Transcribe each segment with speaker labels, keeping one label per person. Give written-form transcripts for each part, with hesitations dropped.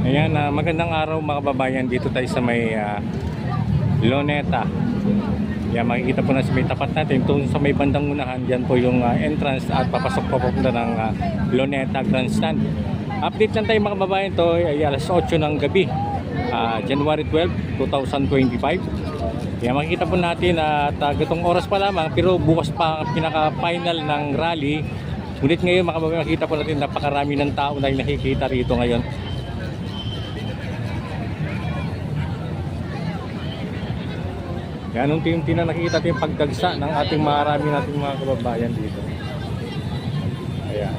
Speaker 1: Ayan, magandang araw mga kababayan. Dito tayo sa may Luneta. Yan, makikita po na sa may tapat natin. Ito sa may bandang unahan, dyan po yung entrance at papasok po punta ng Luneta Grandstand. Update lang tayo mga kababayan. Ito ay alas 8 ng gabi, January 12, 2025. Yan, makikita po natin at gatong oras pa lamang, pero bukas pa pinaka-final ng rally. Ngunit ngayon mga kababayan, makikita po natin napakarami ng tao na nakikita rito ngayon. Yan, unti-unti na nakikita natin yung pagdagsa ng ating marami nating mga kababayan dito. Ayan.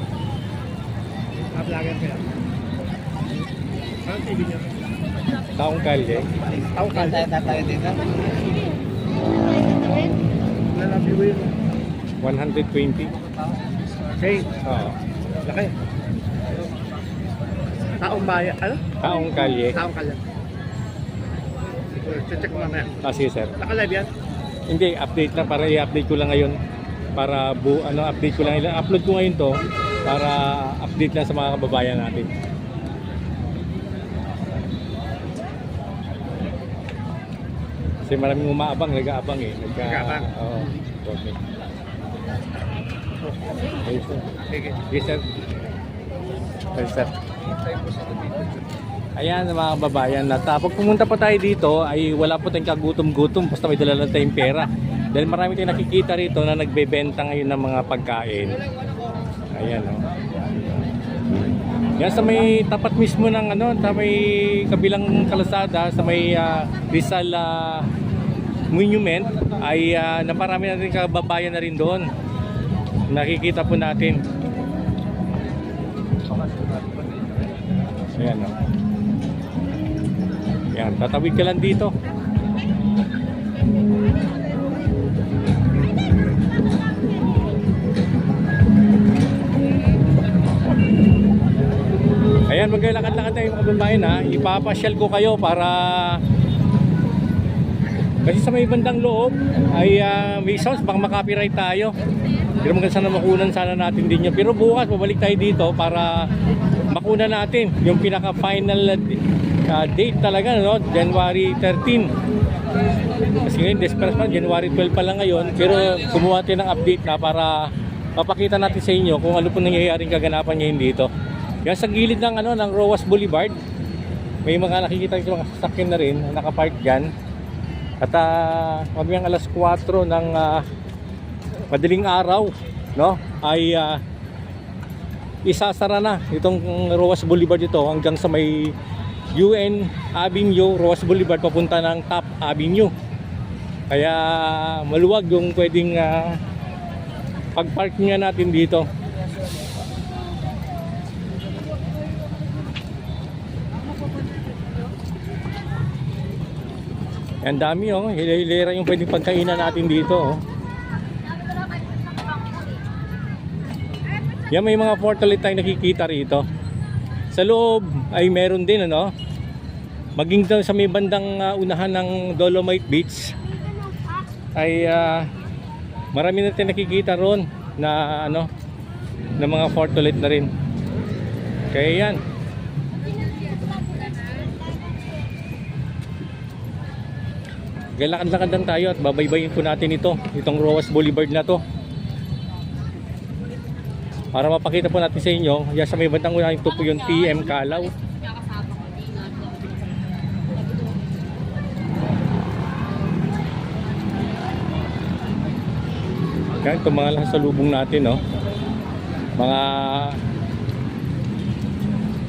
Speaker 1: Taong kalye.
Speaker 2: Taong kalye tayo dito.
Speaker 1: 120.
Speaker 2: Okay.
Speaker 1: Oo.
Speaker 2: Laki. Taong bayan. Ano?
Speaker 1: Taong kalye.
Speaker 2: Taong kalye. Check mo mamaya.
Speaker 1: Sige sir.
Speaker 2: Naka-live yan?
Speaker 1: Hindi, update na para i-update ko lang ngayon. Para update ko lang. Upload ko ngayon to para update lang sa mga kababayan natin. Kasi maraming umaabang, nag-aabang eh.
Speaker 2: Nag-aabang?
Speaker 1: Oo. Okay. Okay sir.
Speaker 2: Sige.
Speaker 1: Yes sir. Yes sir. Ayan mga kababayan, at pag pumunta pa tayo dito ay wala po tayong kagutom-gutom, basta may dala lang tayong pera. Dahil marami tayong nakikita rito na nagbebenta ngayon ng mga pagkain. Ayan o. Yan sa may tapat mismo ng sa may kabilang kalsada, sa may Rizal Monument ay naparami natin kababayan na rin doon. Nakikita po natin. Ayan o. Yan, tatawid ka lang dito. Ayan, maglalakad-lakad tayo mga kababayan ha. Ipapasyal ko kayo para kasi sa may bandang loob ay may sounds, baka makapiright tayo. Pero maganda sana makunan sana natin din yun. Pero bukas babalik tayo dito para makunan natin yung pinaka-final date talaga, no? January 13. Kasi ngayon, desperate pa, January 12 pa lang ngayon. Pero kumuha tayo ng update na para mapakita natin sa inyo kung ano po nangyayaring kaganapan ngayon dito. Yan sa gilid ng, ng Roas Boulevard. May mga nakikita yung mga sasakyan na rin na nakapark dyan. At mamayang alas 4 ng madaling araw, no? Ay isasara na itong Roas Boulevard ito hanggang sa may UN Avenue, Roas Boulevard papunta ng Top Avenue. Kaya maluwag yung pwedeng pag-parking nga natin dito. Ang dami hilera yung pwedeng pagkainan natin dito Yan, may mga portal tayong nakikita rito. Sa loob ay meron din maging sa may bandang unahan ng Dolomite Beach ay marami natin nakikita ron na na mga portal na rin. Kaya yan, galakad-lakad lang tayo at babaybayin po natin itong Roas Boulevard na to para mapakita po natin sa inyo. Yan sa may bandang unahan, ito po yung TM Calaw. Yan, itong mga nakasalubong natin mga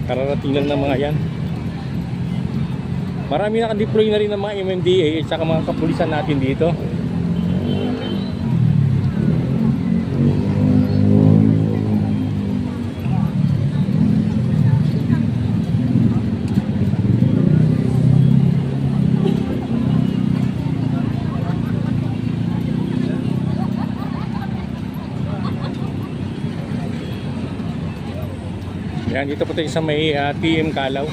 Speaker 1: kararating lang ng mga yan. Marami naka-deploy na rin ng mga MMDA at saka mga kapulisan natin dito. Yan, dito po tayo sa may TM Calaw.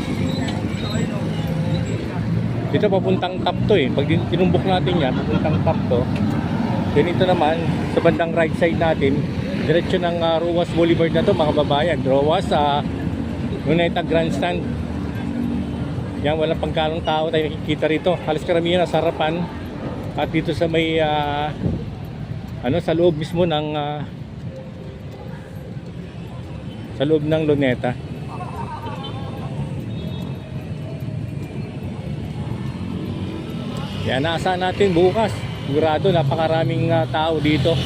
Speaker 1: Dito papuntang top to Pag tinumbok natin yan, papuntang top to. Then ito naman, sa bandang right side natin, diretso ng Roas Boulevard na to mga babayan. Roas, Luneta Grandstand. Yan, walang pangkalong tao tayo nakikita rito. Halos karamihan nasa harapan at dito sa may sa loob mismo ng sa loob ng Luneta. Yan, naasahan natin bukas. Sigurado napakaraming tao dito.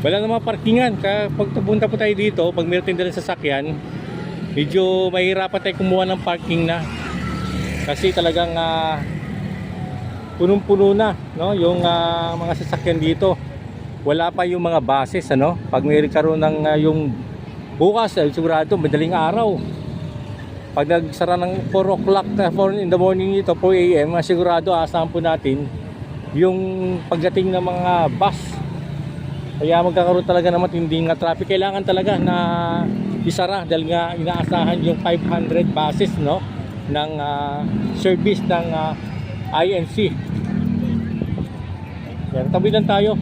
Speaker 1: Wala namang parkingan. Kaya pag punta po tayo dito, pag meron tayong dalang sasakyan, medyo mahirapan tayo kumuha ng parking na. Kasi talagang punong-puno na, no? Yung mga sasakyan dito. Wala pa yung mga buses, ano? Pag may karoon ng yung bukas, sigurado madaling araw. Pag nagsara ng 4 o'clock na 4 in the morning ito, 4 a.m., sigurado asahan po natin yung pagdating ng mga bus. Kaya magkakaroon talaga ng matinding traffic. Kailangan talaga na isara dahil nga inaasahan yung 500 buses, no, ng service ng INC. Yan, tabi lang tayo.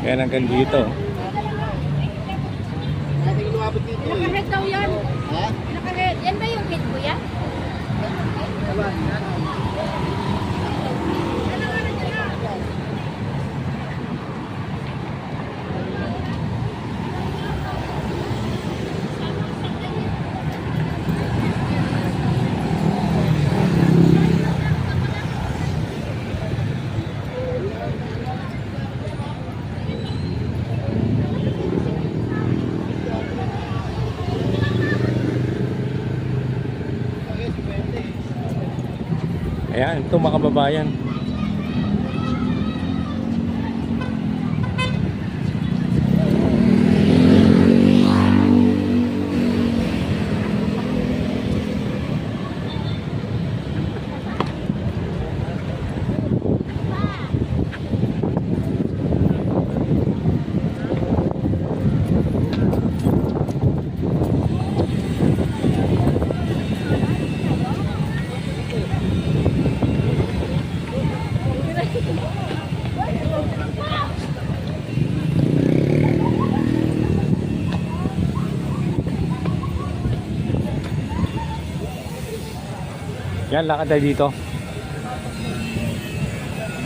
Speaker 1: Yan hanggang dito.
Speaker 3: Nakared daw yan.
Speaker 2: Ha?
Speaker 3: Nakared. Yan ba yung kit, kuya?
Speaker 1: Ayan, ito mga kababayan. Yan, lakad tayo dito.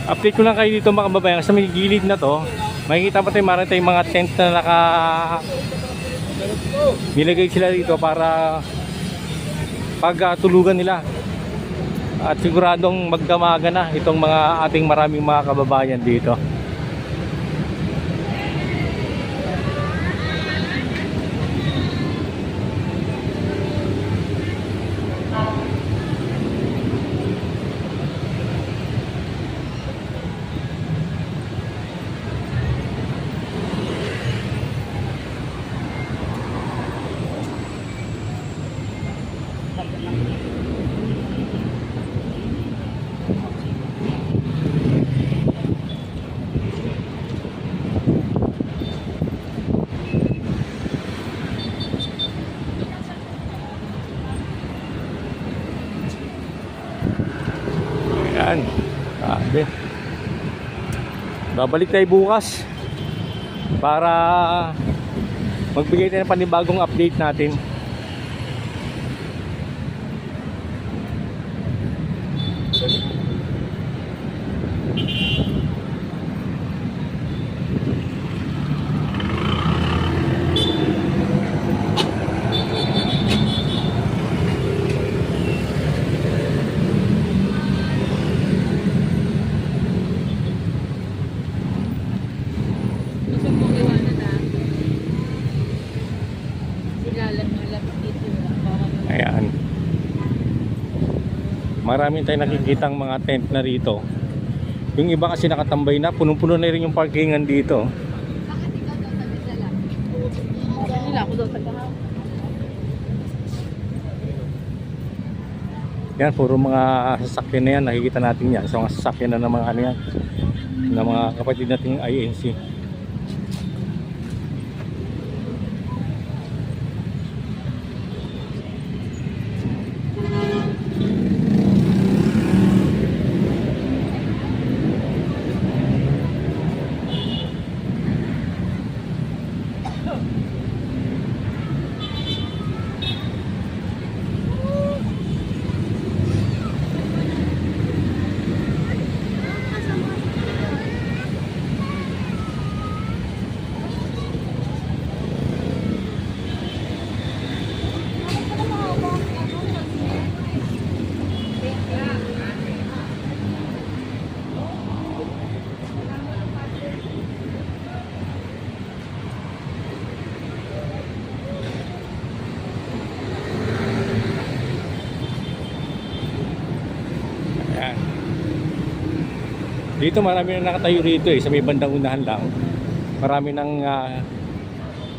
Speaker 1: Update ko lang kayo dito mga kababayan. Sa may gilid na to, makikita pa tayo maraming tayong mga tent na nilagay sila dito para pagtulugan nila. At siguradong magdamaga na itong mga ating maraming mga kababayan dito. Ayan, grabe. Babalik tayo bukas para magbigay tayo ng panibagong update natin.
Speaker 3: Sila
Speaker 1: Ayan. Marami tayong nakikitang mga tent na rito. Yung iba kasi nakatambay na, punong-puno na rin yung parkingan dito. Yan, puro mga sasakyan na yan, nakikita natin yan. So mga sasakyan na ng mga ano yan, ng mga kapatid nating INC. Ayan. Dito marami na nakatayo rito sa may bandang unahan lang. Marami nang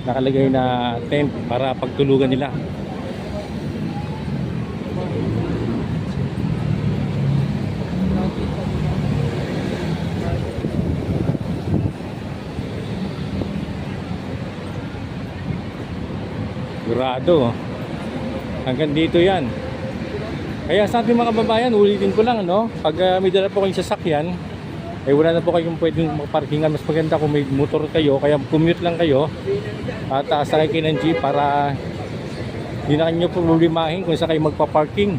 Speaker 1: nakalagay na tent para pagtulugan nila. Sigurado. Hanggang dito yan. Kaya sa ating mga kababayan, ulitin ko lang, no? Pag may dala po kayong sasakyan, eh wala na po kayong pwedeng parkingan. Mas maganda kung may motor kayo, kaya commute lang kayo at sakay kayo ng jeep para hindi na kayo problemahin kung saan kayo magpa-parking.